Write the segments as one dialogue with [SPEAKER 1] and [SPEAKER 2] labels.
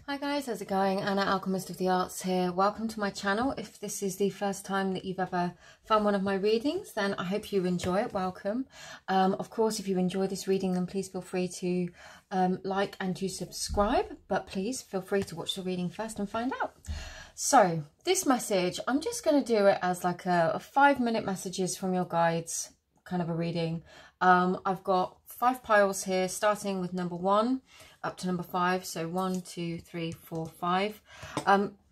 [SPEAKER 1] Hi guys, how's it going? Anna, Alchemist of the Arts here. Welcome to my channel. If this is the first time that you've ever found one of my readings, then I hope you enjoy it. Welcome. Of course, if you enjoy this reading, then please feel free to like and to subscribe, but please feel free to watch the reading first and find out. So this message, I'm just going to do it as like a 5-minute messages from your guides kind of a reading. I've got 5 piles here, starting with number 1 up to number 5. So 1, 2, 3, 4, 5.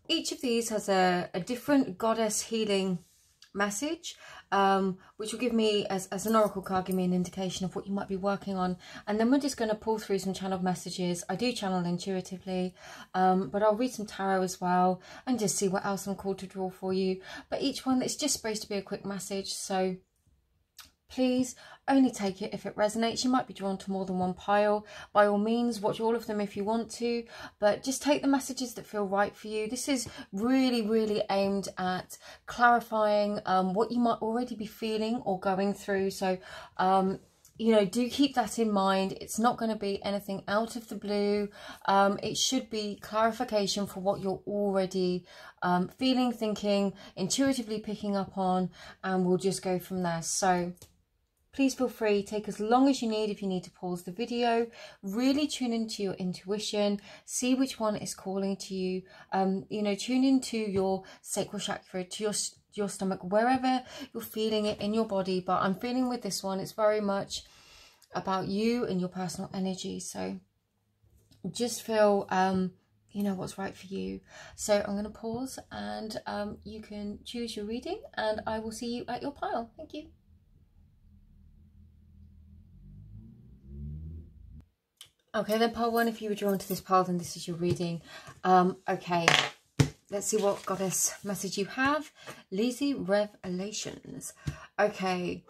[SPEAKER 1] Each of these has a different goddess healing message, which will give me, as an oracle card, give me an indication of what you might be working on. And then we're just going to pull through some channeled messages. I do channel intuitively, but I'll read some tarot as well and just see what else I'm called to draw for you. But each one, it's just supposed to be a quick message, so please only take it if it resonates. You might be drawn to more than one pile. By all means, watch all of them if you want to, but just take the messages that feel right for you. This is really aimed at clarifying what you might already be feeling or going through. So you know, do keep that in mind. It's not going to be anything out of the blue. It should be clarification for what you're already feeling, thinking, intuitively picking up on, and we'll just go from there. So please feel free, take as long as you need. If you need to pause the video, really tune into your intuition, see which one is calling to you. You know, tune into your sacral chakra, to your stomach, wherever you're feeling it in your body. But I'm feeling with this one, it's very much about you and your personal energy. So just feel, you know, what's right for you. So I'm going to pause and you can choose your reading, and I will see you at your pile. Thank you. Okay, then pile 1, if you were drawn to this pile, then this is your reading. Okay, let's see what goddess message you have. Lazy revelations. Okay,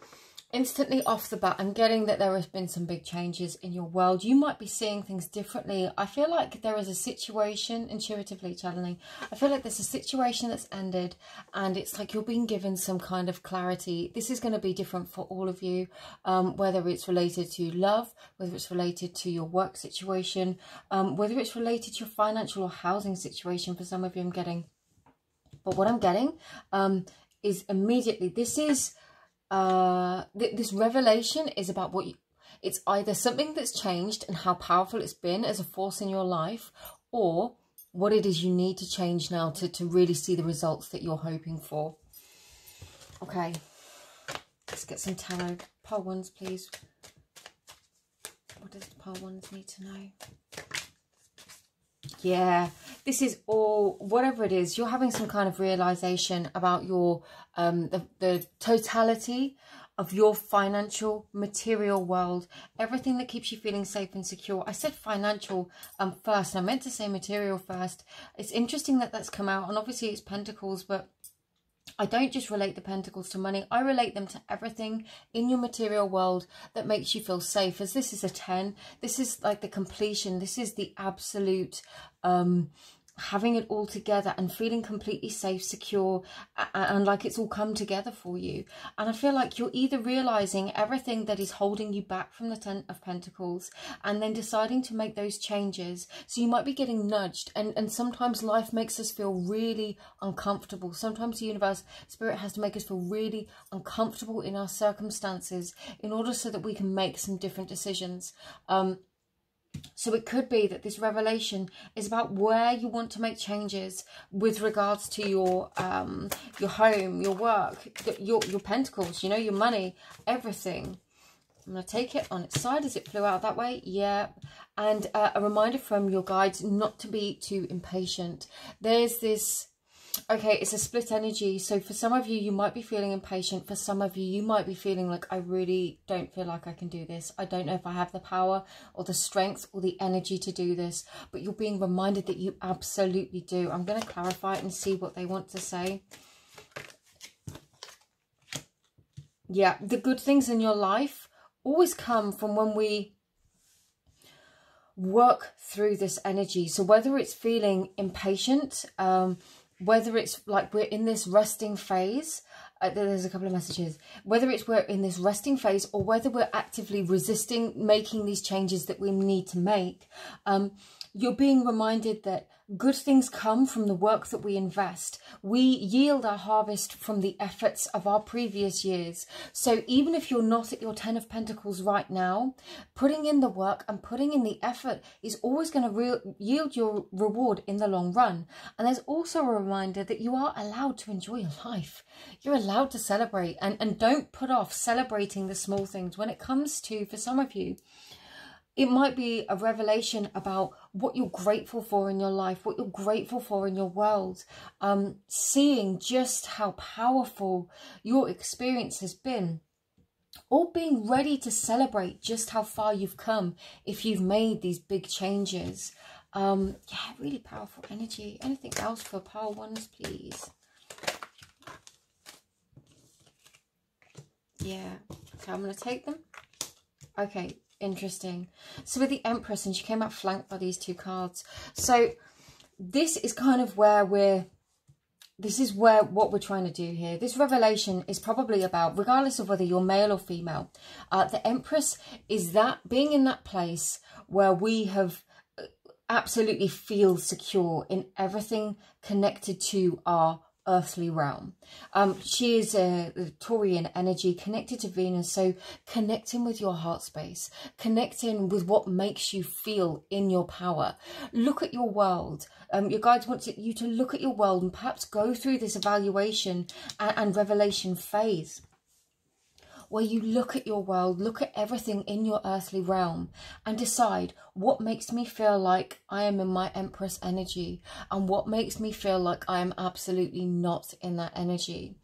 [SPEAKER 1] instantly off the bat, I'm getting that there has been some big changes in your world. You might be seeing things differently. I feel like there is a situation, intuitively channeling, I feel like there's a situation that's ended, and it's like you're being given some kind of clarity. This is going to be different for all of you, whether it's related to love, whether it's related to your work situation, whether it's related to your financial or housing situation. For some of you, I'm getting, but what I'm getting is immediately, this is this revelation is about what you, it's either something that's changed and how powerful it's been as a force in your life, or what it is you need to change now to really see the results that you're hoping for. Okay, let's get some tarot. Pile 1s, please. What does pile 1s need to know? Yeah, this is all, whatever it is, you're having some kind of realization about your the totality of your financial material world, everything that keeps you feeling safe and secure. I said financial first, I meant to say material first. It's interesting that that's come out, and obviously it's pentacles, but I don't just relate the pentacles to money. I relate them to everything in your material world that makes you feel safe. As this is a 10, this is like the completion. This is the absolute having it all together and feeling completely safe, secure, and like it's all come together for you. And I feel like you're either realizing everything that is holding you back from the 10 of Pentacles, and then deciding to make those changes. So you might be getting nudged, and sometimes life makes us feel really uncomfortable. Sometimes the universe, spirit has to make us feel really uncomfortable in our circumstances in order so that we can make some different decisions. So it could be that this revelation is about where you want to make changes with regards to your home, your work, your pentacles, you know, your money, everything. I'm going to take it on its side as it flew out that way. Yeah. And a reminder from your guides not to be too impatient. There's this... Okay, it's a split energy. So for some of you, you might be feeling impatient. For some of you, you might be feeling like, I really don't feel like I can do this. I don't know if I have the power or the strength or the energy to do this. But you're being reminded that you absolutely do. I'm going to clarify it and see what they want to say. Yeah, the good things in your life always come from when we work through this energy. So whether it's feeling impatient, whether it's like we're in this resting phase, there's a couple of messages, whether it's we're in this resting phase or whether we're actively resisting making these changes that we need to make, You're being reminded that good things come from the work that we invest. We yield our harvest from the efforts of our previous years. So even if you're not at your 10 of Pentacles right now, putting in the work and putting in the effort is always going to yield your reward in the long run. And there's also a reminder that you are allowed to enjoy your life. You're allowed to celebrate, and don't put off celebrating the small things. When it comes to, for some of you, it might be a revelation about what you're grateful for in your life, what you're grateful for in your world. Seeing just how powerful your experience has been. Or being ready to celebrate just how far you've come if you've made these big changes. Yeah, really powerful energy. Anything else for pile ones, please? Yeah. Okay, I'm going to take them. Okay. Interesting. So with the Empress, and she came out flanked by these two cards. So this is kind of where what we're trying to do here. This revelation is probably about, regardless of whether you're male or female, the Empress is that being in that place where we have absolutely feel secure in everything connected to our earthly realm. She is a Taurian energy connected to Venus, so connecting with your heart space, connecting with what makes you feel in your power. Look at your world. Your guides want you to look at your world and perhaps go through this evaluation and revelation phase, where you look at your world, look at everything in your earthly realm and decide what makes me feel like I am in my Empress energy and what makes me feel like I am absolutely not in that energy.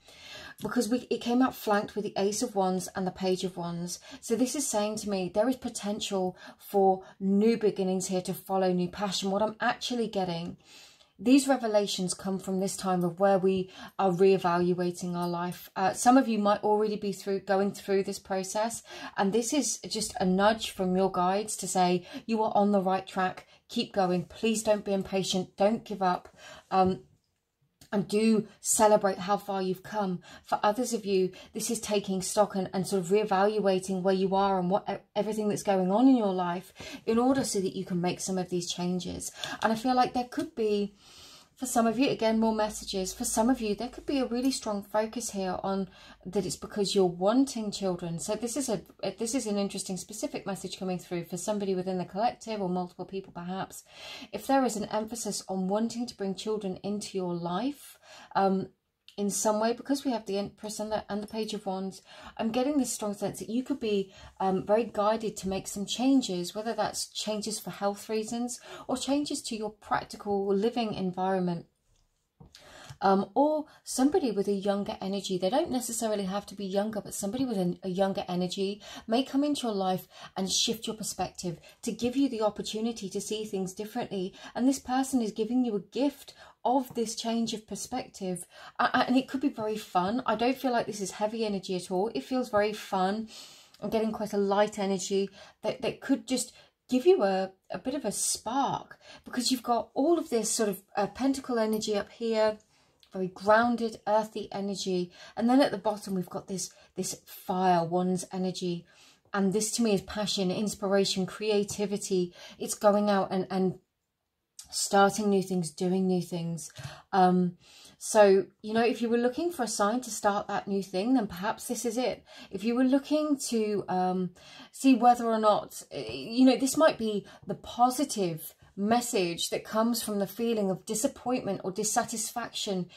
[SPEAKER 1] Because it came out flanked with the Ace of Wands and the Page of Wands. So this is saying to me, there is potential for new beginnings here to follow new passion. What I'm actually getting, these revelations come from this time of where we are reevaluating our life. Some of you might already be going through this process, and this is just a nudge from your guides to say you are on the right track. Keep going. Please don't be impatient. Don't give up. And do celebrate how far you've come. For others of you, this is taking stock and sort of reevaluating where you are and everything that's going on in your life in order so that you can make some of these changes. And I feel like there could be, for some of you, again, more messages. For some of you, there could be a really strong focus here on that it's because you're wanting children. So this is an interesting specific message coming through for somebody within the collective or multiple people perhaps. If there is an emphasis on wanting to bring children into your life in some way, because we have the Empress and the Page of Wands, I'm getting this strong sense that you could be very guided to make some changes, whether that's changes for health reasons or changes to your practical living environment. Or somebody with a younger energy. They don't necessarily have to be younger, but somebody with a younger energy may come into your life and shift your perspective to give you the opportunity to see things differently. And this person is giving you a gift of this change of perspective. And it could be very fun. I don't feel like this is heavy energy at all. It feels very fun. I'm getting quite a light energy that could just give you a bit of a spark, because you've got all of this sort of pentacle energy up here, very grounded, earthy energy. And then at the bottom, we've got this fire, Wands energy. And this to me is passion, inspiration, creativity. It's going out and starting new things, doing new things. So, you know, if you were looking for a sign to start that new thing, then perhaps this is it. If you were looking to see whether or not, you know, this might be the positive message that comes from the feeling of disappointment or dissatisfaction,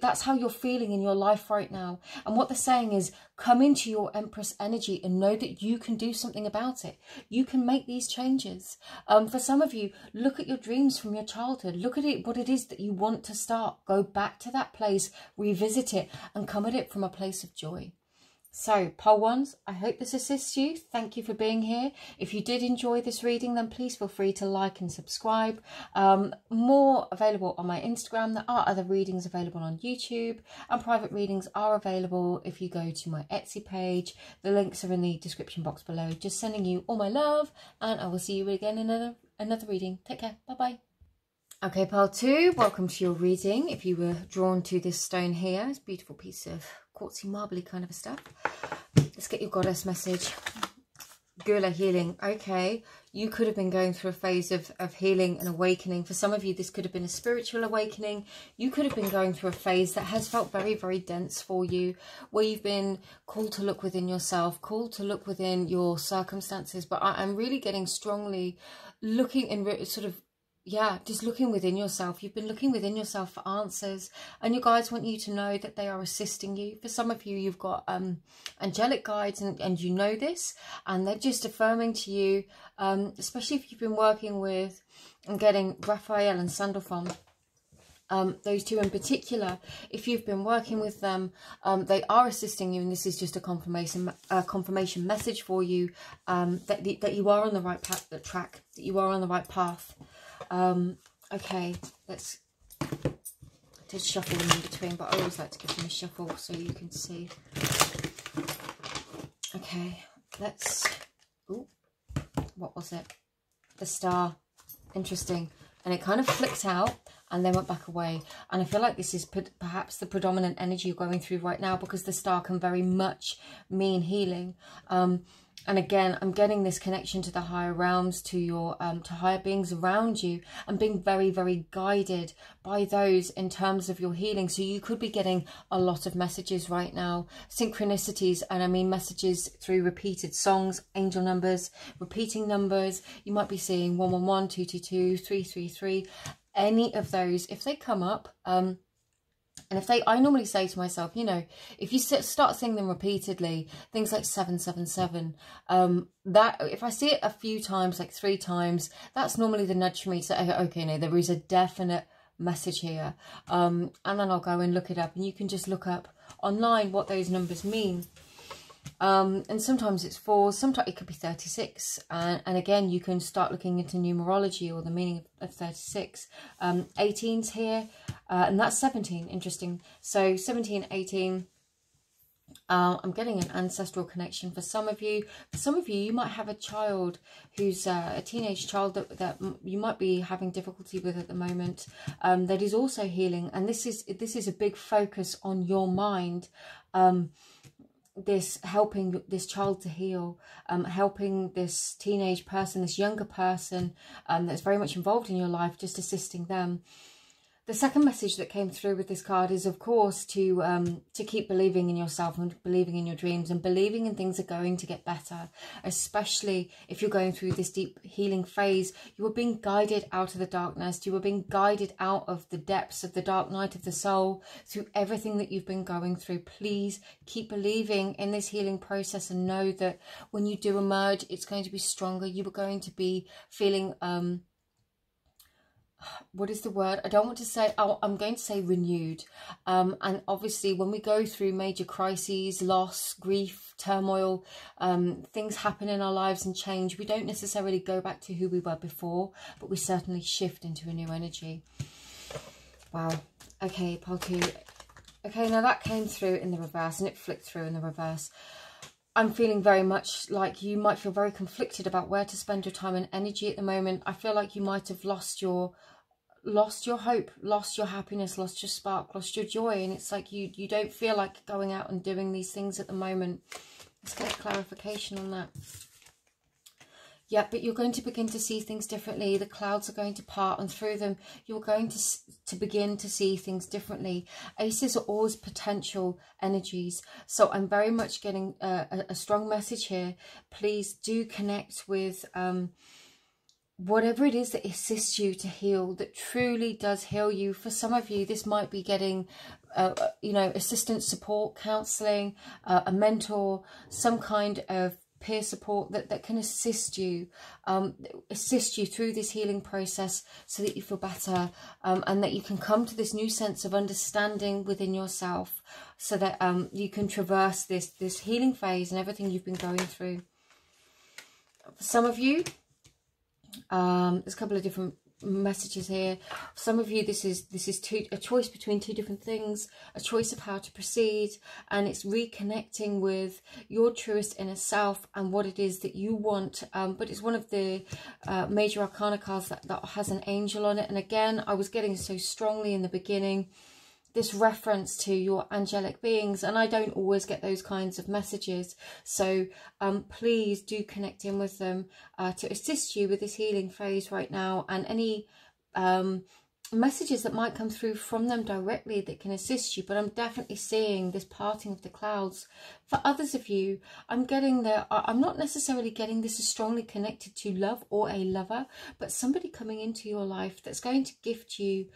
[SPEAKER 1] that's how you're feeling in your life right now. And what they're saying is, come into your Empress energy and know that you can do something about it. You can make these changes. For some of you, look at your dreams from your childhood. Look at it, what it is that you want to start. Go back to that place, revisit it, and come at it from a place of joy. So, pile ones, I hope this assists you. Thank you for being here. If you did enjoy this reading, then please feel free to like and subscribe. More available on my Instagram. There are other readings available on YouTube, and private readings are available if you go to my Etsy page. The links are in the description box below. Just sending you all my love, and I will see you again in another reading. Take care. Bye-bye. Okay, pile two, welcome to your reading. If you were drawn to this stone here, it's a beautiful piece of quartzy, marbly kind of stuff. Let's get your goddess message. Gula healing. Okay, you could have been going through a phase of healing and awakening. For some of you, this could have been a spiritual awakening. You could have been going through a phase that has felt very, very dense for you, where you've been called to look within yourself, called to look within your circumstances. But I'm really getting strongly looking and sort of, yeah, just looking within yourself. You've been looking within yourself for answers, and your guides want you to know that they are assisting you. For some of you, you've got angelic guides, and you know this, and they're just affirming to you, especially if you've been working with and getting Raphael and Sandalphon. Those two in particular, if you've been working with them, they are assisting you, and this is just a confirmation message for you, that you are on the right track, that you are on the right path. Okay, let's just shuffle them in between, but I always like to give them a shuffle so you can see. Okay, let's, ooh, what was it? The Star. Interesting. And it kind of flicked out and then went back away. And I feel like this is perhaps the predominant energy you're going through right now, because the Star can very much mean healing. And again, I'm getting this connection to the higher realms, to your to higher beings around you, and being very, very guided by those in terms of your healing. So you could be getting a lot of messages right now, synchronicities, and I mean messages through repeated songs, angel numbers, repeating numbers. You might be seeing 111, 222, 333, any of those. If they come up, and if they, I normally say to myself, you know, if you start seeing them repeatedly, things like 777, that if I see it a few times, like 3 times, that's normally the nudge for me to say, okay, no, there is a definite message here. And then I'll go and look it up, and you can just look up online what those numbers mean. And sometimes it's 4, sometimes it could be 36, and again you can start looking into numerology or the meaning of 36. 18's here, and that's 17. Interesting. So 17, 18, I'm getting an ancestral connection for some of you. For some of you, you might have a child who's a teenage child that you might be having difficulty with at the moment, that is also healing, and this is a big focus on your mind. This helping this child to heal, helping this teenage person, this younger person that's very much involved in your life, just assisting them. The second message that came through with this card is, of course, to keep believing in yourself and believing in your dreams and believing in things are going to get better, especially if you're going through this deep healing phase. You are being guided out of the darkness. You are being guided out of the depths of the dark night of the soul through everything that you've been going through. Please keep believing in this healing process and know that when you do emerge, it's going to be stronger. You are going to be feeling... what is the word? I don't want to say, oh, I'm going to say renewed. And obviously when we go through major crises, loss, grief, turmoil, things happen in our lives and change, we don't necessarily go back to who we were before, but we certainly shift into a new energy. Wow. Okay, pile 2. Okay, now that came through in the reverse, and it flicked through in the reverse. I'm feeling very much like you might feel very conflicted about where to spend your time and energy at the moment. I feel like you might have lost your hope, lost your happiness, lost your spark, lost your joy, and it's like you don't feel like going out and doing these things at the moment. Let's get clarification on that. Yeah, but you're going to begin to see things differently. The clouds are going to part, and through them you're going to begin to see things differently. Aces are always potential energies, so I'm very much getting a strong message here. Please do connect with whatever it is that assists you to heal, that truly does heal you. For some of you, this might be getting you know, assistance, support, counselling, a mentor, some kind of peer support that can assist you through this healing process, so that you feel better, and that you can come to this new sense of understanding within yourself, so that you can traverse this healing phase and everything you've been going through. For some of you, there's a couple of different messages here. For some of you, this is a choice between 2 different things, a choice of how to proceed, and it's reconnecting with your truest inner self and what it is that you want. But it's one of the major arcana cards that has an angel on it, and again, I was getting so strongly in the beginning this reference to your angelic beings, and I don't always get those kinds of messages, so please do connect in with them to assist you with this healing phase right now, and any messages that might come through from them directly that can assist you. But I'm definitely seeing this parting of the clouds. For others of you, I'm getting there. I'm not necessarily getting this as strongly connected to love or a lover, but somebody coming into your life that's going to gift you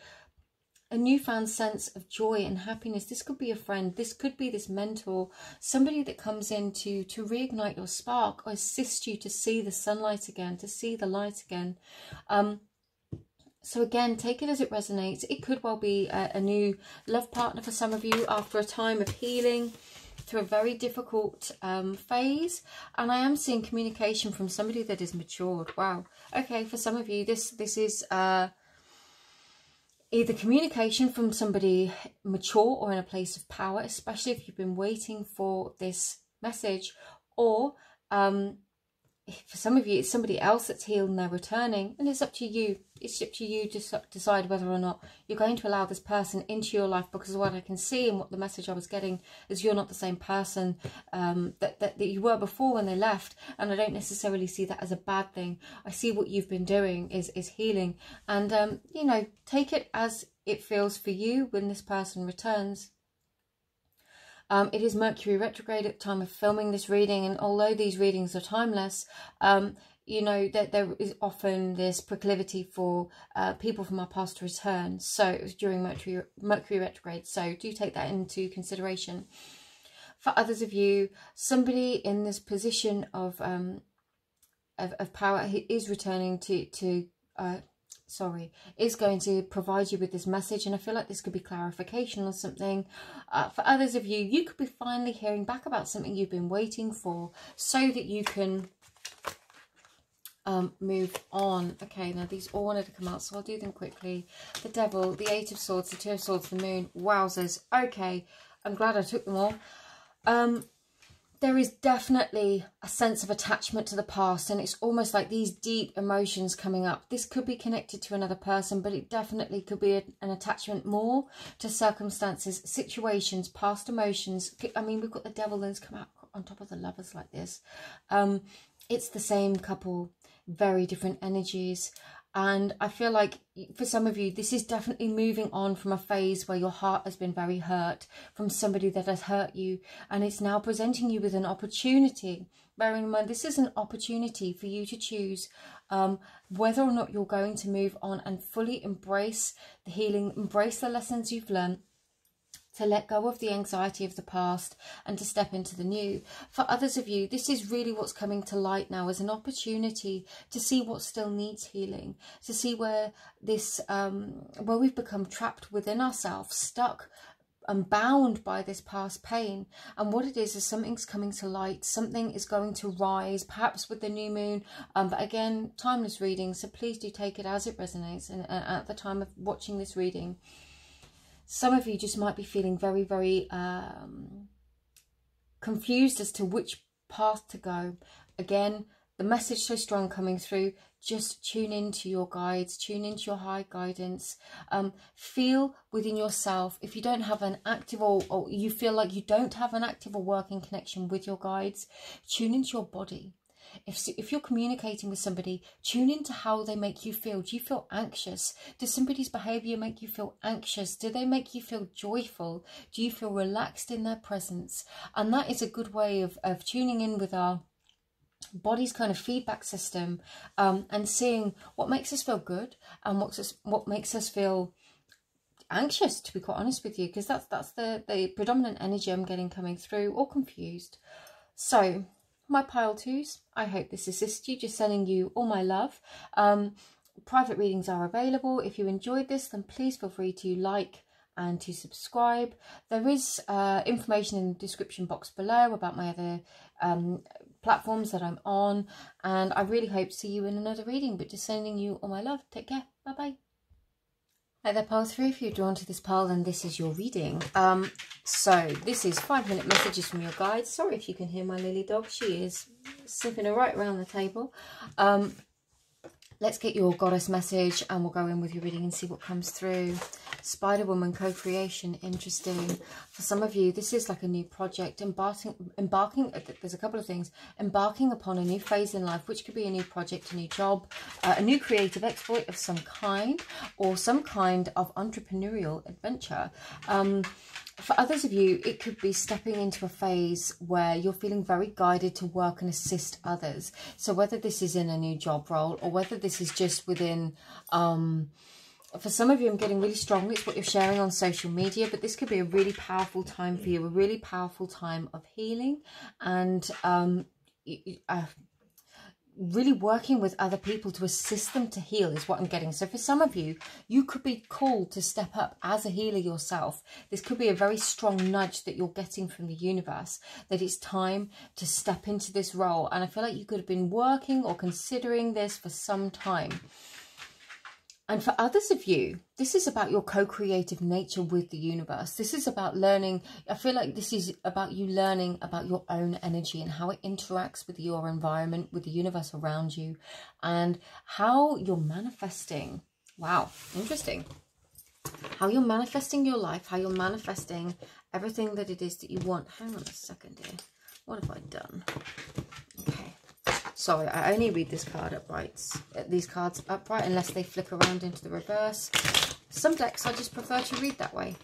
[SPEAKER 1] a newfound sense of joy and happiness. This could be a friend, this could be this mentor, somebody that comes in to reignite your spark or assist you to see the sunlight again, to see the light again. So again, take it as it resonates. It could well be a new love partner for some of you after a time of healing through a very difficult phase. And I am seeing communication from somebody that is matured. Wow. Okay, for some of you, this is either communication from somebody mature or in a place of power, especially if you've been waiting for this message, or for some of you, it's somebody else that's healed and they're returning, and it's up to you. It's up to you to decide whether or not you're going to allow this person into your life, because what I can see and what the message I was getting is you're not the same person that you were before when they left, and I don't necessarily see that as a bad thing. I see what you've been doing is healing, and you know, take it as it feels for you when this person returns. It is Mercury retrograde at the time of filming this reading, and although these readings are timeless, you know that there is often this proclivity for people from our past to return. So it was during Mercury retrograde, so do take that into consideration. For others of you, somebody in this position of power is returning is going to provide you with this message, and I feel like this could be clarification or something. For others of you, you could be finally hearing back about something you've been waiting for, so that you can move on. Okay, now these all wanted to come out, so I'll do them quickly. The Devil, the Eight of Swords, the Two of Swords, the Moon. Wowzers. Okay, I'm glad I took them all. There is definitely a sense of attachment to the past, and it's almost like these deep emotions coming up. This could be connected to another person, but it definitely could be an attachment more to circumstances, situations, past emotions. I mean, we've got the Devil that's come out on top of the Lovers like this. It's the same couple, very different energies. And I feel like for some of you, this is definitely moving on from a phase where your heart has been very hurt from somebody that has hurt you. And it's now presenting you with an opportunity. Bearing in mind, this is an opportunity for you to choose whether or not you're going to move on and fully embrace the healing, embrace the lessons you've learned, to let go of the anxiety of the past and to step into the new. For others of you, this is really what's coming to light now as an opportunity to see what still needs healing, to see where this, where we've become trapped within ourselves, stuck and bound by this past pain. And what it is something's coming to light, something is going to rise, perhaps with the new moon, but again, timeless reading, so please do take it as it resonates. And at the time of watching this reading, some of you just might be feeling very, very confused as to which path to go. Again, the message so strong coming through, just tune into your guides, tune into your high guidance. Feel within yourself, if you don't have an active or you feel like you don't have an active or working connection with your guides, tune into your body. If you're communicating with somebody, tune into how they make you feel. Do you feel anxious? Does somebody's behavior make you feel anxious? Do they make you feel joyful? Do you feel relaxed in their presence? And that is a good way of tuning in with our body's kind of feedback system, and seeing what makes us feel good and what makes us feel anxious, to be quite honest with you, because that's the predominant energy I'm getting coming through, or confused. So my pile twos, I hope this assists you. Just sending you all my love. Private readings are available. If you enjoyed this, then please feel free to like and to subscribe. There is information in the description box below about my other platforms that I'm on, and I really hope to see you in another reading. But just sending you all my love. Take care. Bye bye. Hi there, pile 3. If you're drawn to this pile, then this is your reading. So this is 5-minute messages from your guides. Sorry if you can hear my lily dog. She is sniffing her right around the table. Let's get your goddess message, and we'll go in with your reading and see what comes through. Spider-Woman, co-creation, interesting. For some of you, this is like a new project, embarking, there's a couple of things, embarking upon a new phase in life, which could be a new project, a new job, a new creative exploit of some kind, or some kind of entrepreneurial adventure. For others of you, it could be stepping into a phase where you're feeling very guided to work and assist others. So whether this is in a new job role or whether this is just within, for some of you, I'm getting really strongly, it's what you're sharing on social media, but this could be a really powerful time for you, a really powerful time of healing and really working with other people to assist them to heal is what I'm getting. So for some of you, you could be called to step up as a healer yourself. This could be a very strong nudge that you're getting from the universe, that it's time to step into this role. And I feel like you could have been working or considering this for some time. And for others of you, this is about your co-creative nature with the universe. This is about learning. I feel like this is about you learning about your own energy and how it interacts with your environment, with the universe around you, and how you're manifesting. Wow, interesting. How you're manifesting your life, how you're manifesting everything that it is that you want. Hang on a second here. What have I done? Okay. Sorry, I only read this card upright, these cards upright, unless they flick around into the reverse. Some decks I just prefer to read that way.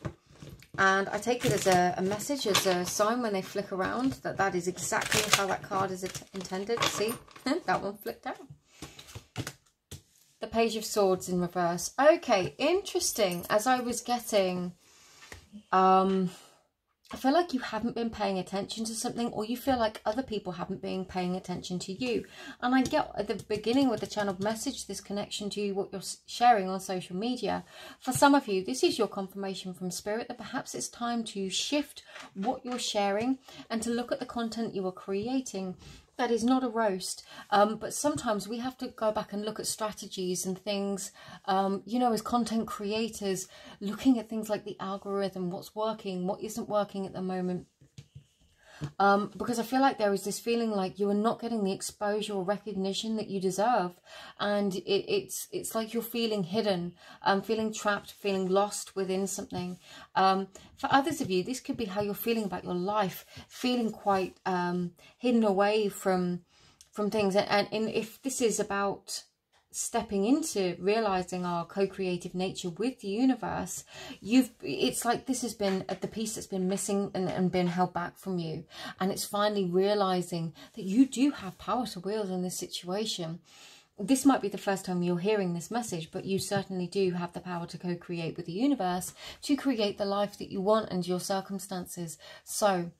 [SPEAKER 1] And I take it as a message, as a sign when they flick around, that that is exactly how that card is intended. See, that one flicked out. The Page of Swords in reverse. Okay, interesting. As I was getting... I feel like you haven't been paying attention to something, or you feel like other people haven't been paying attention to you. And I get at the beginning with the channeled message, this connection to what you're sharing on social media. For some of you, this is your confirmation from Spirit that perhaps it's time to shift what you're sharing and to look at the content you are creating. That is not a roast, but sometimes we have to go back and look at strategies and things, you know, as content creators, looking at things like the algorithm, what's working, what isn't working at the moment. Because I feel like there is this feeling like you are not getting the exposure or recognition that you deserve. And it's like you're feeling hidden, feeling trapped, feeling lost within something. For others of you, this could be how you're feeling about your life, feeling quite hidden away from things. And if this is about stepping into realizing our co-creative nature with the universe, it's like this has been the piece that's been missing and been held back from you, and it's finally realizing that you do have power to wield in this situation. This might be the first time you're hearing this message, but you certainly do have the power to co-create with the universe to create the life that you want and your circumstances. So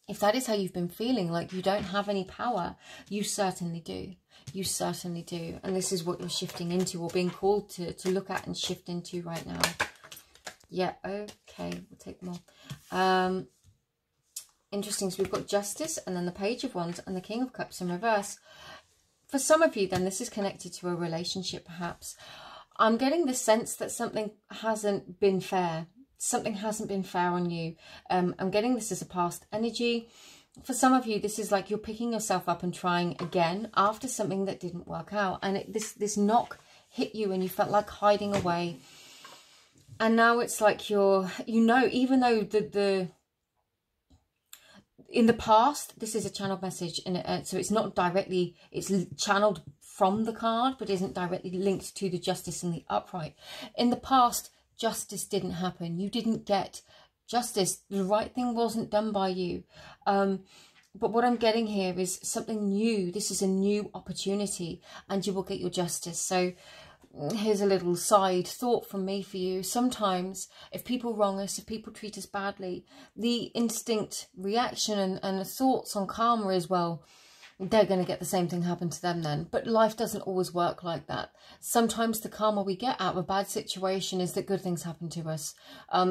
[SPEAKER 1] if that is how you've been feeling, like you don't have any power, you certainly do. You certainly do. And this is what you're shifting into, or being called to look at and shift into right now. Yeah, okay. We'll take more. Interesting. So we've got Justice, and then the Page of Wands, and the King of Cups in reverse. For some of you, then, this is connected to a relationship, perhaps. I'm getting the sense that something hasn't been fair. Something hasn't been fair on you. I'm getting this as a past energy. For some of you, this is like you're picking yourself up and trying again after something that didn't work out. And this knock hit you and you felt like hiding away. And now it's like you're, you know, even though in the past, this is a channeled message. So it's not directly, it's channeled from the card, but isn't directly linked to the Justice and the Upright. In the past, justice didn't happen. You didn't get justice. The right thing wasn't done by you. But what I'm getting here is something new. This is a new opportunity and you will get your justice. So here's a little side thought from me for you. Sometimes if people wrong us, if people treat us badly, the instinct reaction and the thoughts on karma is, well, they're going to get the same thing happen to them then. But life doesn't always work like that. Sometimes the karma we get out of a bad situation is that good things happen to us.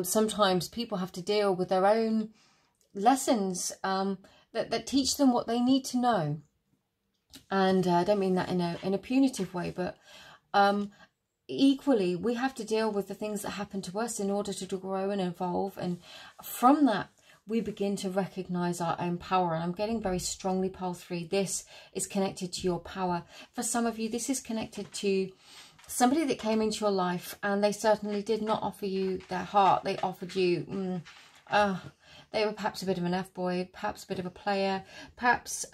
[SPEAKER 1] Sometimes people have to deal with their own lessons that teach them what they need to know. And I don't mean that in a punitive way, but equally we have to deal with the things that happen to us in order to grow and evolve. And from that, we begin to recognize our own power. And I'm getting very strongly pile 3. This is connected to your power. For some of you, this is connected to somebody that came into your life, and they certainly did not offer you their heart. They offered you, they were perhaps a bit of an F-boy, perhaps a bit of a player, perhaps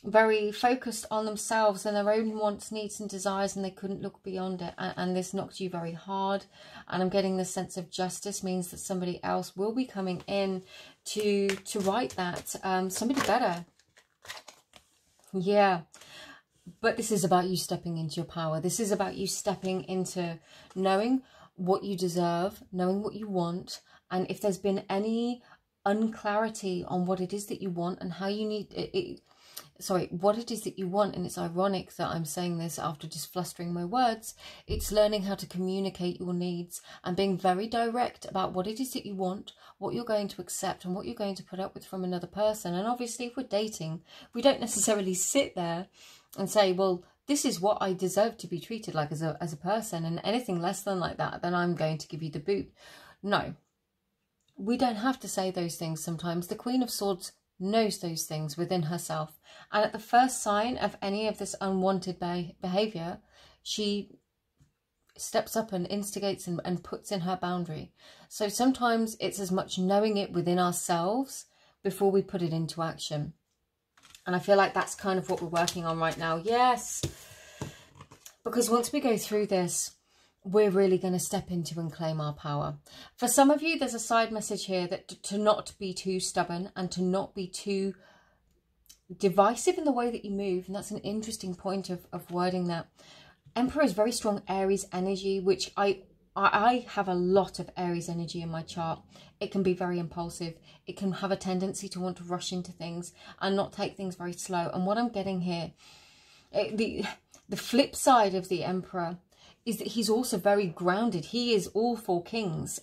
[SPEAKER 1] very focused on themselves and their own wants, needs and desires, and they couldn't look beyond it. And this knocked you very hard. And I'm getting the sense of justice means that somebody else will be coming in to right that. Somebody better. Yeah. But this is about you stepping into your power. This is about you stepping into knowing what you deserve, knowing what you want. And if there's been any unclarity on what it is that you want and how you need it, what it is that you want, and it's ironic that I'm saying this after just flustering my words, it's learning how to communicate your needs and being very direct about what it is that you want, what you're going to accept and what you're going to put up with from another person. And obviously if we're dating, we don't necessarily sit there and say, well, this is what I deserve to be treated like as a person, and anything less than like that, then I'm going to give you the boot. No, we don't have to say those things sometimes. The Queen of Swords knows those things within herself. And at the first sign of any of this unwanted behaviour, she steps up and instigates and puts in her boundary. So sometimes it's as much knowing it within ourselves before we put it into action. And I feel like that's kind of what we're working on right now. Yes. Because once we go through this, we're really going to step into and claim our power. For some of you, there's a side message here that to not be too stubborn and to not be too divisive in the way that you move. And that's an interesting point of wording that. Emperor is very strong Aries energy, which I have a lot of Aries energy in my chart. It can be very impulsive. It can have a tendency to want to rush into things and not take things very slow. And what I'm getting here, the flip side of the Emperor is that he's also very grounded. He is all four kings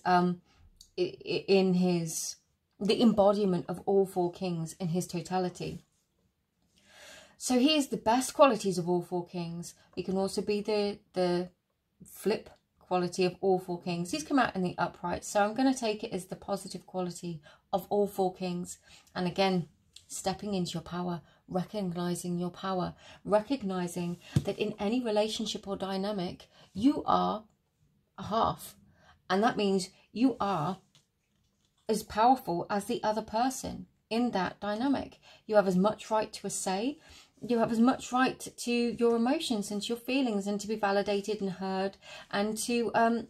[SPEAKER 1] in his, the embodiment of all four kings in his totality. So he is the best qualities of all four kings. He can also be the flip quality of all four kings. He's come out in the upright. So I'm going to take it as the positive quality of all four kings. And again, stepping into your power, recognizing your power, recognizing that in any relationship or dynamic, you are a half. And that means you are as powerful as the other person in that dynamic. You have as much right to a say. You have as much right to your emotions and to your feelings, and to be validated and heard, and to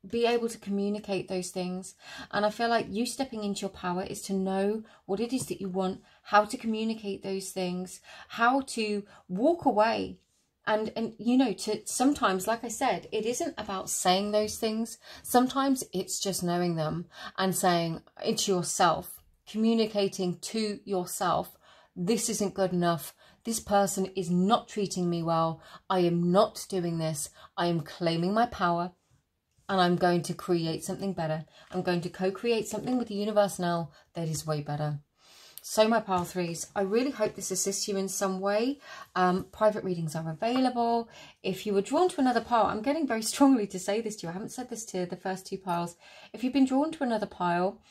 [SPEAKER 1] be able to communicate those things. And I feel like you stepping into your power is to know what it is that you want, how to communicate those things, how to walk away. And you know, to sometimes, like I said, it isn't about saying those things. Sometimes it's just knowing them and saying it to yourself, communicating to yourself, this isn't good enough. This person is not treating me well. I am not doing this. I am claiming my power. And I'm going to create something better. I'm going to co-create something with the universe now that is way better. So my pile threes, I really hope this assists you in some way. Private readings are available. If you were drawn to another pile, I'm getting very strongly to say this to you. I haven't said this to the first two piles. If you've been drawn to another pile,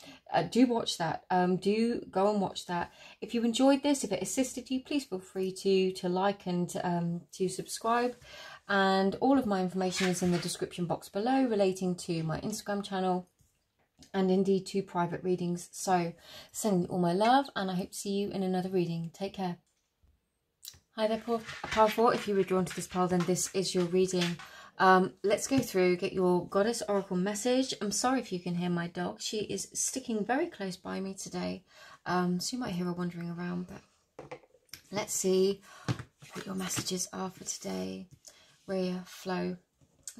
[SPEAKER 1] do watch that. Do go and watch that. If you enjoyed this, if it assisted you, please feel free to like and to subscribe. And all of my information is in the description box below relating to my Instagram channel and indeed to private readings. So sending you all my love, and I hope to see you in another reading. Take care. Hi there, pile 4. If you were drawn to this pile, then this is your reading. Let's go through, get your Goddess Oracle message. I'm sorry if you can hear my dog. She is sticking very close by me today. So you might hear her wandering around, but let's see what your messages are for today. Rhea, flow.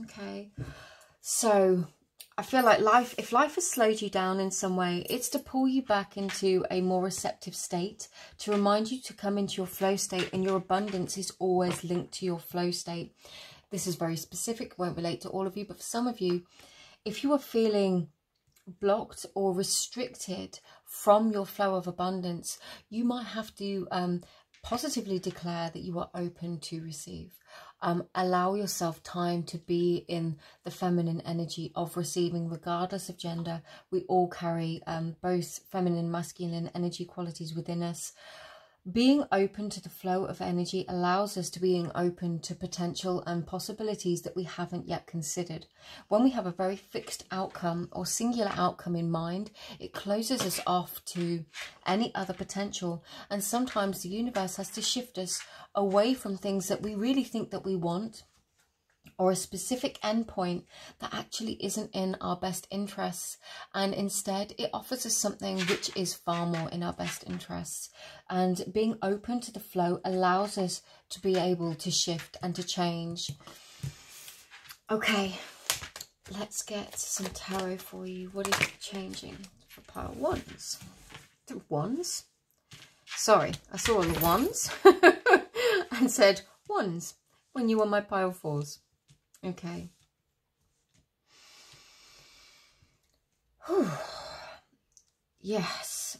[SPEAKER 1] Okay. So I feel like if life has slowed you down in some way, it's to pull you back into a more receptive state, to remind you to come into your flow state, and your abundance is always linked to your flow state. This is very specific, won't relate to all of you, but for some of you, if you are feeling blocked or restricted from your flow of abundance, you might have to positively declare that you are open to receive. Allow yourself time to be in the feminine energy of receiving, regardless of gender. We all carry both feminine and masculine energy qualities within us. Being open to the flow of energy allows us to being open to potential and possibilities that we haven't yet considered. When we have a very fixed outcome or singular outcome in mind, it closes us off to any other potential. And sometimes the universe has to shift us away from things that we really think that we want, or a specific endpoint that actually isn't in our best interests, and instead it offers us something which is far more in our best interests. And being open to the flow allows us to be able to shift and to change. Okay, let's get some tarot for you. What is changing for pile of wands? The wands? Sorry, I saw all the wands and said wands when you were my pile fours. Okay. Whew. Yes.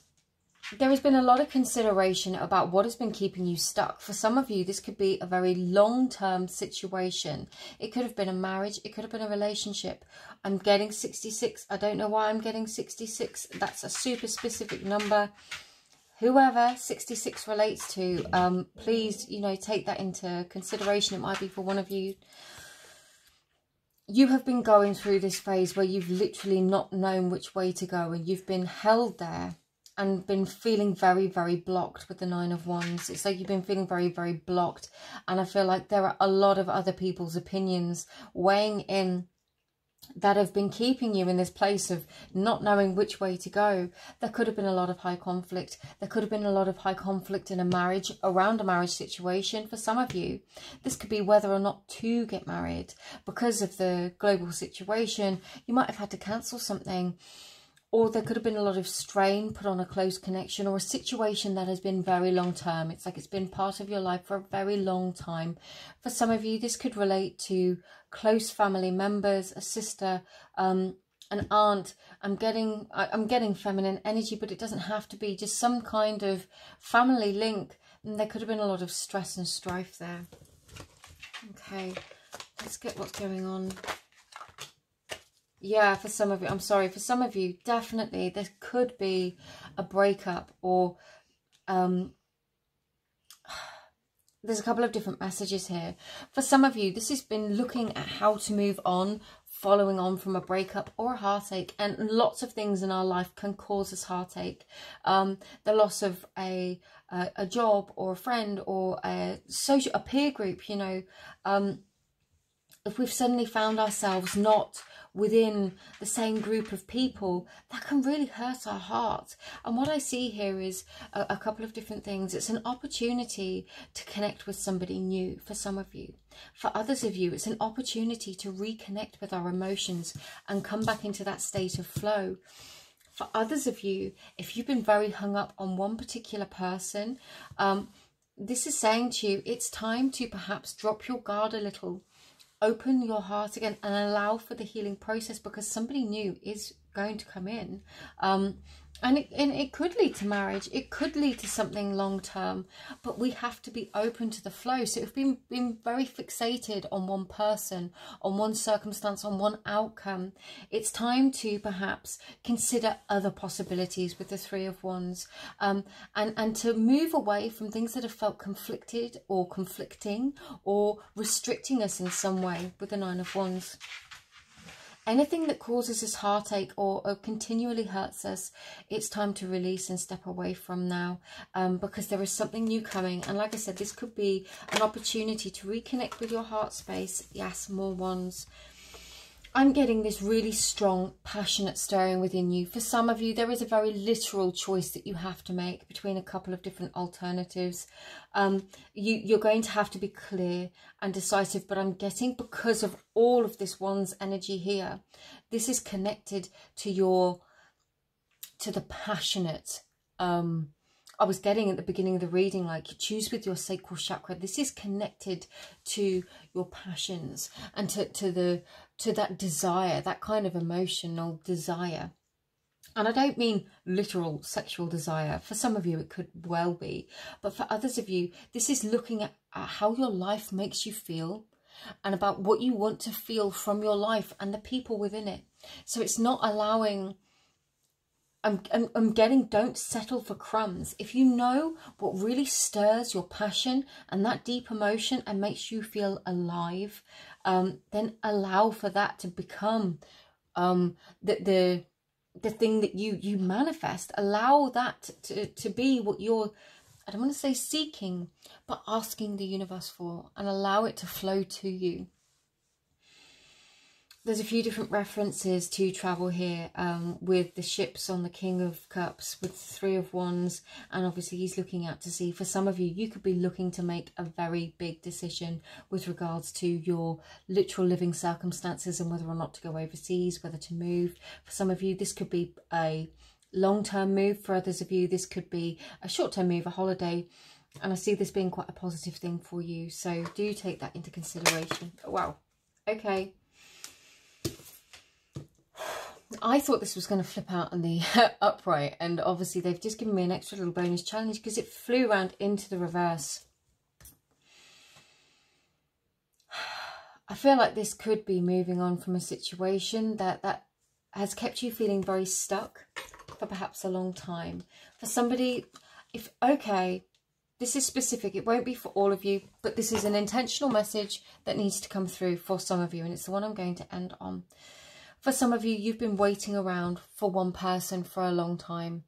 [SPEAKER 1] There has been a lot of consideration about what has been keeping you stuck. For some of you, this could be a very long-term situation. It could have been a marriage. It could have been a relationship. I'm getting 66. I don't know why I'm getting 66. That's a super specific number. Whoever 66 relates to, please, you know, take that into consideration. It might be for one of you. You have been going through this phase where you've literally not known which way to go, and you've been held there and been feeling very, very blocked with the Nine of Wands. It's like you've been feeling very, very blocked. And I feel like there are a lot of other people's opinions weighing in that have been keeping you in this place of not knowing which way to go. There could have been a lot of high conflict. There could have been a lot of high conflict in a marriage, around a marriage situation. For some of you, this could be whether or not to get married. Because of the global situation, you might have had to cancel something. Or there could have been a lot of strain put on a close connection, or a situation that has been very long term. It's like it's been part of your life for a very long time. For some of you, this could relate to close family members, a sister, an aunt. I'm getting feminine energy, but it doesn't have to be. Just some kind of family link. And there could have been a lot of stress and strife there. Okay, let's get what's going on. Yeah, for some of you, I'm sorry, for some of you, definitely there could be a breakup, or there's a couple of different messages here. For some of you, this has been looking at how to move on, following on from a breakup or a heartache. And lots of things in our life can cause us heartache. The loss of a job, or a friend, or a peer group, you know. If we've suddenly found ourselves not within the same group of people, that can really hurt our heart. And what I see here is a couple of different things. It's an opportunity to connect with somebody new for some of you. For others of you, it's an opportunity to reconnect with our emotions and come back into that state of flow. For others of you, if you've been very hung up on one particular person, this is saying to you, it's time to perhaps drop your guard a little. Open your heart again and allow for the healing process, because somebody new is going to come in. And it could lead to marriage. It could lead to something long term, but we have to be open to the flow. So if we've been very fixated on one person, on one circumstance, on one outcome, it's time to perhaps consider other possibilities with the Three of Wands, and to move away from things that have felt conflicted or conflicting or restricting us in some way with the Nine of Wands. Anything that causes us heartache or continually hurts us, it's time to release and step away from now, because there is something new coming. And like I said, this could be an opportunity to reconnect with your heart space. Yes, more wands. I'm getting this really strong, passionate stirring within you. For some of you, there is a very literal choice that you have to make between a couple of different alternatives. You're going to have to be clear and decisive, but I'm getting, because of all of this Wands energy here, this is connected to the passionate, I was getting at the beginning of the reading, like, choose with your sacral chakra. This is connected to your passions and to that desire, that kind of emotional desire. And I don't mean literal sexual desire. For some of you, it could well be. But for others of you, this is looking at how your life makes you feel and about what you want to feel from your life and the people within it. So it's not allowing I'm getting, don't settle for crumbs. If you know what really stirs your passion and that deep emotion and makes you feel alive, then allow for that to become the thing that you manifest. Allow that to be what you're, I don't want to say seeking, but asking the universe for, and allow it to flow to you. There's a few different references to travel here, with the ships on the King of Cups, with the Three of Wands, and obviously he's looking out to sea. For some of you, you could be looking to make a very big decision with regards to your literal living circumstances and whether or not to go overseas, whether to move. For some of you, this could be a long-term move. For others of you, this could be a short-term move, a holiday. And I see this being quite a positive thing for you. So do take that into consideration. Wow. Okay. I thought this was going to flip out on the upright, and obviously they've just given me an extra little bonus challenge because it flew around into the reverse. I feel like this could be moving on from a situation that has kept you feeling very stuck for perhaps a long time. For somebody, okay, this is specific, it won't be for all of you, but this is an intentional message that needs to come through for some of you, and it's the one I'm going to end on. For some of you, you've been waiting around for one person for a long time.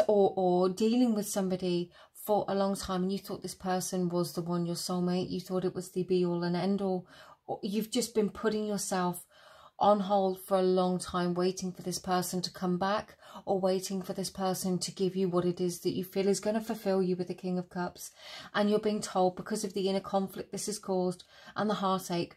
[SPEAKER 1] Or dealing with somebody for a long time, and you thought this person was the one, your soulmate. You thought it was the be-all and end-all. Or you've just been putting yourself on hold for a long time, waiting for this person to come back, or waiting for this person to give you what it is that you feel is going to fulfill you with the King of Cups. And you're being told, because of the inner conflict this has caused and the heartache,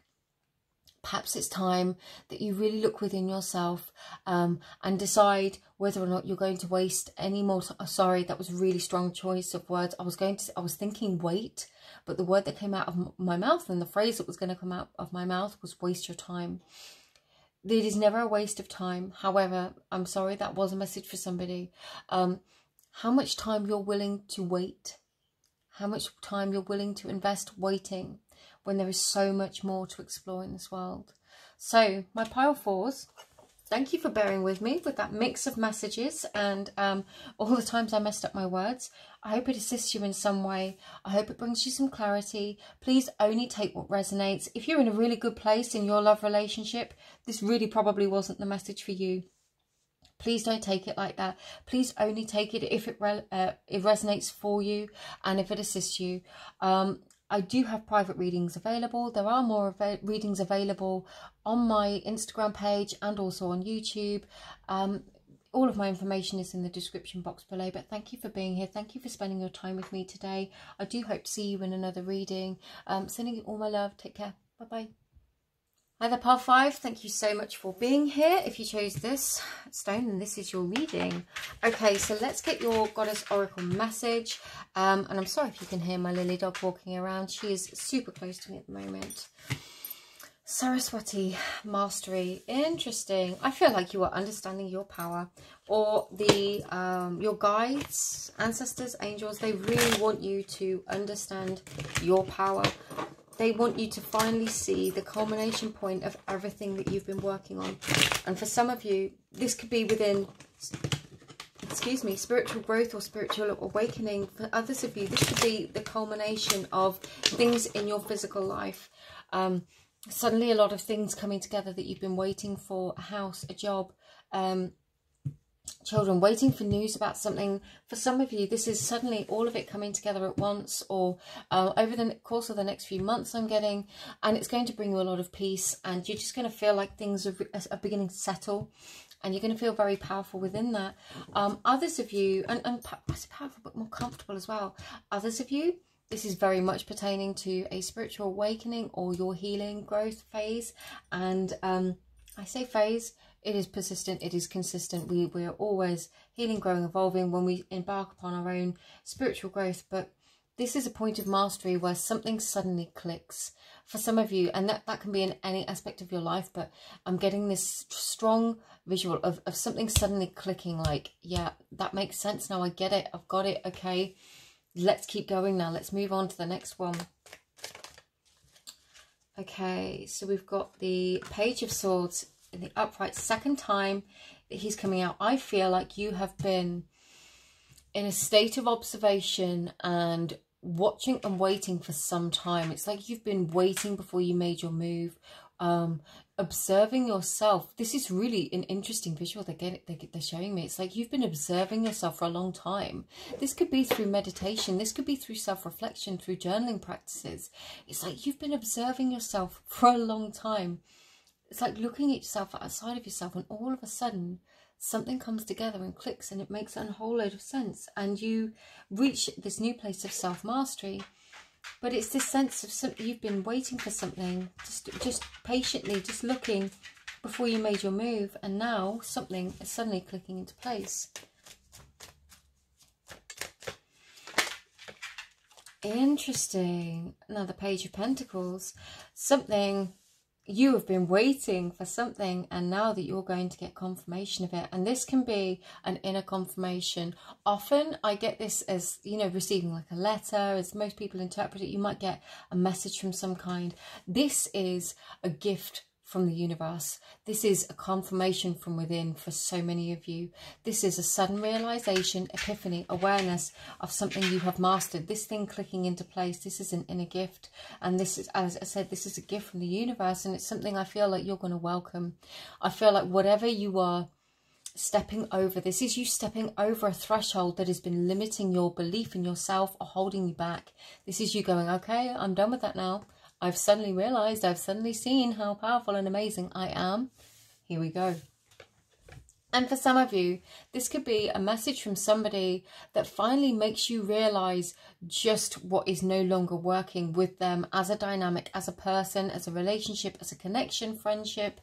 [SPEAKER 1] perhaps it's time that you really look within yourself, and decide whether or not you're going to waste any more. Sorry, that was a really strong choice of words. I was thinking wait, but the word that came out of my mouth and the phrase that was going to come out of my mouth was waste your time. It is never a waste of time. However, I'm sorry, that was a message for somebody. How much time you're willing to wait, how much time you're willing to invest waiting, when there is so much more to explore in this world. So, my pile fours, thank you for bearing with me with that mix of messages and all the times I messed up my words. I hope it assists you in some way. I hope it brings you some clarity. Please only take what resonates. If you're in a really good place in your love relationship, this really probably wasn't the message for you. Please don't take it like that. Please only take it if it resonates for you and if it assists you. I do have private readings available. There are more readings available on my Instagram page and also on YouTube. All of my information is in the description box below. But thank you for being here. Thank you for spending your time with me today. I do hope to see you in another reading. Sending you all my love. Take care. Bye-bye. Hi there, Pile 5. Thank you so much for being here. If you chose this stone, then this is your reading. Okay, so let's get your Goddess Oracle message. And I'm sorry if you can hear my lily dog walking around. She is super close to me at the moment. Saraswati, Mastery. Interesting. I feel like you are understanding your power. Or your guides, ancestors, angels, they really want you to understand your power. They want you to finally see the culmination point of everything that you've been working on. And for some of you, this could be within, spiritual growth or spiritual awakening. For others of you, this could be the culmination of things in your physical life. Suddenly a lot of things coming together that you've been waiting for, a house, a job, children, waiting for news about something. For some of you, this is suddenly all of it coming together at once, or over the course of the next few months I'm getting, and it's going to bring you a lot of peace, and you're just going to feel like things are beginning to settle, and you're going to feel very powerful within that. Others of you, and powerful but more comfortable as well. Others of you, this is very much pertaining to a spiritual awakening or your healing growth phase. And I say phase, it is persistent, it is consistent. We're always healing, growing, evolving when we embark upon our own spiritual growth. But this is a point of mastery where something suddenly clicks for some of you. And that can be in any aspect of your life. But I'm getting this strong visual of something suddenly clicking, like, yeah, that makes sense now. I get it. I've got it. Okay, let's keep going now. Let's move on to the next one. Okay, so we've got the Page of Swords in the upright, second time that he's coming out. I feel like you have been in a state of observation and watching and waiting for some time. It's like you've been waiting before you made your move, observing yourself. This is really an interesting visual they're showing me. It's like you've been observing yourself for a long time. This could be through meditation, this could be through self-reflection, through journaling practices. It's like you've been observing yourself for a long time. It's like looking at yourself outside of yourself, and all of a sudden something comes together and clicks, and it makes a whole load of sense, and you reach this new place of self-mastery. But it's this sense of something, you've been waiting for something, just patiently, just looking before you made your move, and now something is suddenly clicking into place. Interesting. Now the Page of Pentacles. Something, you have been waiting for something, and now that you're going to get confirmation of it. And this can be an inner confirmation. Often I get this as, you know, receiving like a letter, as most people interpret it. You might get a message from some kind. This is a gift from the universe. This is a confirmation from within for so many of you. This is a sudden realization, epiphany, awareness of something you have mastered. This thing clicking into place. This is an inner gift, and this is, as I said, this is a gift from the universe, and it's something I feel like you're going to welcome. I feel like whatever you are stepping over, this is you stepping over a threshold that has been limiting your belief in yourself or holding you back. This is you going, okay, I'm done with that now. I've suddenly realized, I've suddenly seen how powerful and amazing I am. Here we go. And for some of you, this could be a message from somebody that finally makes you realize just what is no longer working with them as a dynamic, as a person, as a relationship, as a connection, friendship.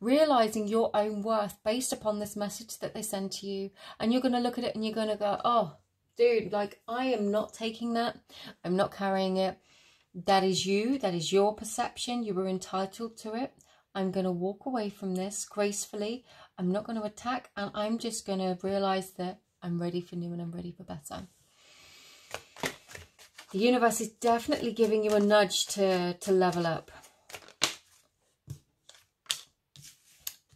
[SPEAKER 1] Realizing your own worth based upon this message that they send to you. And you're going to look at it and you're going to go, oh, dude, like, I am not taking that. I'm not carrying it. That is you. That is your perception. You were entitled to it. I'm going to walk away from this gracefully. I'm not going to attack. And I'm just going to realize that I'm ready for new and I'm ready for better. The universe is definitely giving you a nudge to level up.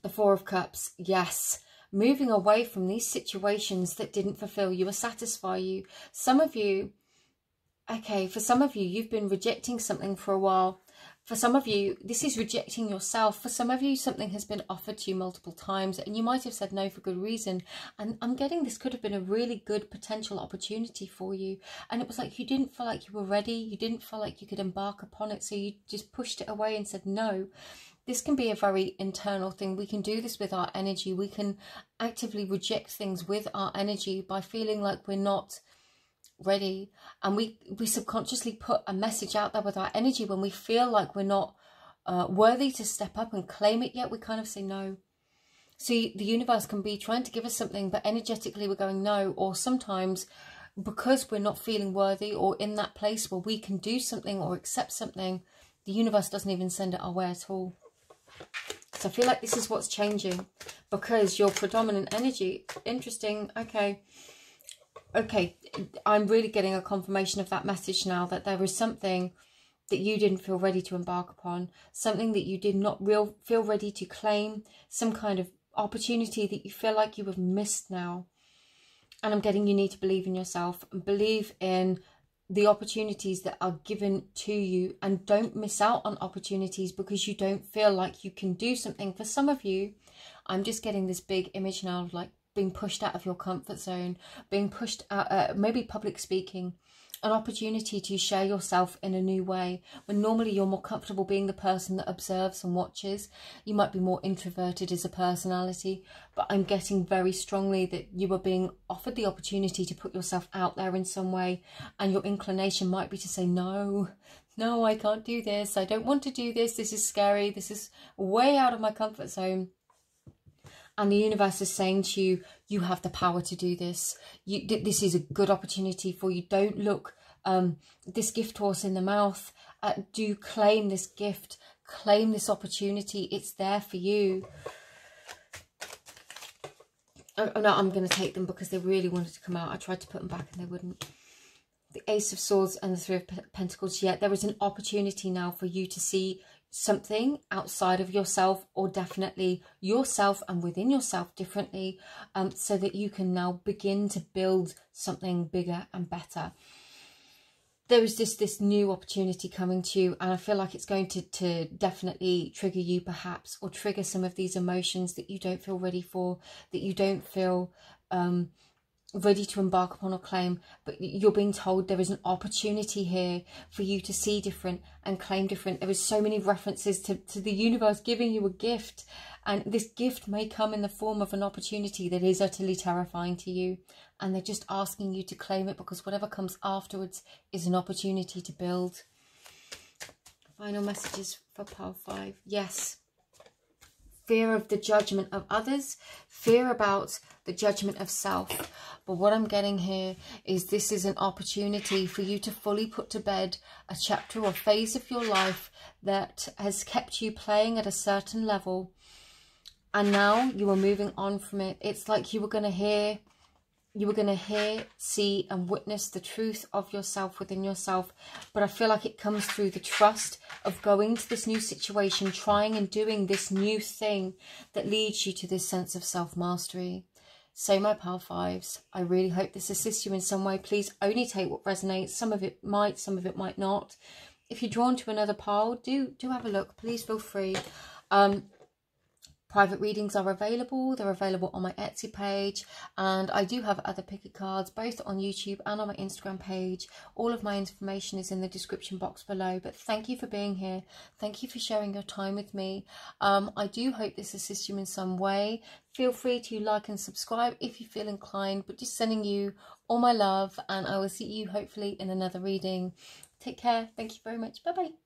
[SPEAKER 1] The Four of Cups. Yes. Moving away from these situations that didn't fulfill you or satisfy you. Some of you... Okay, for some of you, you've been rejecting something for a while. For some of you, this is rejecting yourself. For some of you, something has been offered to you multiple times and you might have said no for good reason. And I'm getting this could have been a really good potential opportunity for you. And it was like you didn't feel like you were ready. You didn't feel like you could embark upon it. So you just pushed it away and said no. This can be a very internal thing. We can do this with our energy. We can actively reject things with our energy by feeling like we're not ready, and we subconsciously put a message out there with our energy. When we feel like we're not worthy to step up and claim it yet, we kind of say no. So the universe can be trying to give us something, but energetically we're going no. Or sometimes because we're not feeling worthy or in that place where we can do something or accept something, the universe doesn't even send it our way at all. So I feel like this is what's changing, because your predominant energy, interesting, okay, I'm really getting a confirmation of that message now, that there is something that you didn't feel ready to embark upon, something that you did not feel ready to claim, some kind of opportunity that you feel like you have missed now. And I'm getting you need to believe in yourself and believe in the opportunities that are given to you, and don't miss out on opportunities because you don't feel like you can do something. For some of you, I'm just getting this big image now of like being pushed out of your comfort zone, being pushed out, maybe public speaking, an opportunity to share yourself in a new way, when normally you're more comfortable being the person that observes and watches. You might be more introverted as a personality, but I'm getting very strongly that you are being offered the opportunity to put yourself out there in some way, and your inclination might be to say, no, I can't do this, I don't want to do this, this is scary, this is way out of my comfort zone. And the universe is saying to you, you have the power to do this. This is a good opportunity for you. Don't look this gift horse in the mouth. Do claim this gift. Claim this opportunity. It's there for you. Oh, no, I'm going to take them because they really wanted to come out. I tried to put them back and they wouldn't. The Ace of Swords and the Three of Pentacles. Yeah, there is an opportunity now for you to see something outside of yourself, or definitely yourself and within yourself differently, so that you can now begin to build something bigger and better. There is just this new opportunity coming to you, and I feel like it's going to definitely trigger you perhaps, or trigger some of these emotions that you don't feel ready for, that you don't feel ready to embark upon or claim. But you're being told there is an opportunity here for you to see different and claim different. There is so many references to the universe giving you a gift, and this gift may come in the form of an opportunity that is utterly terrifying to you, and they're just asking you to claim it, because whatever comes afterwards is an opportunity to build. Final messages for pile 5. Yes. Fear of the judgment of others, fear about the judgment of self. But what I'm getting here is this is an opportunity for you to fully put to bed a chapter or phase of your life that has kept you playing at a certain level, and now you are moving on from it. It's like you were going to hear, see and witness the truth of yourself within yourself. But I feel like it comes through the trust of going to this new situation, trying and doing this new thing that leads you to this sense of self-mastery. So my pile 5s, I really hope this assists you in some way. Please only take what resonates. Some of it might, some of it might not. If you're drawn to another pile, do have a look. Please feel free. Private readings are available. They're available on my Etsy page, and I do have other picker cards both on YouTube and on my Instagram page. All of my information is in the description box below. But thank you for being here. Thank you for sharing your time with me. I do hope this assists you in some way. Feel free to like and subscribe if you feel inclined, but just sending you all my love, and I will see you hopefully in another reading. Take care. Thank you very much. Bye bye.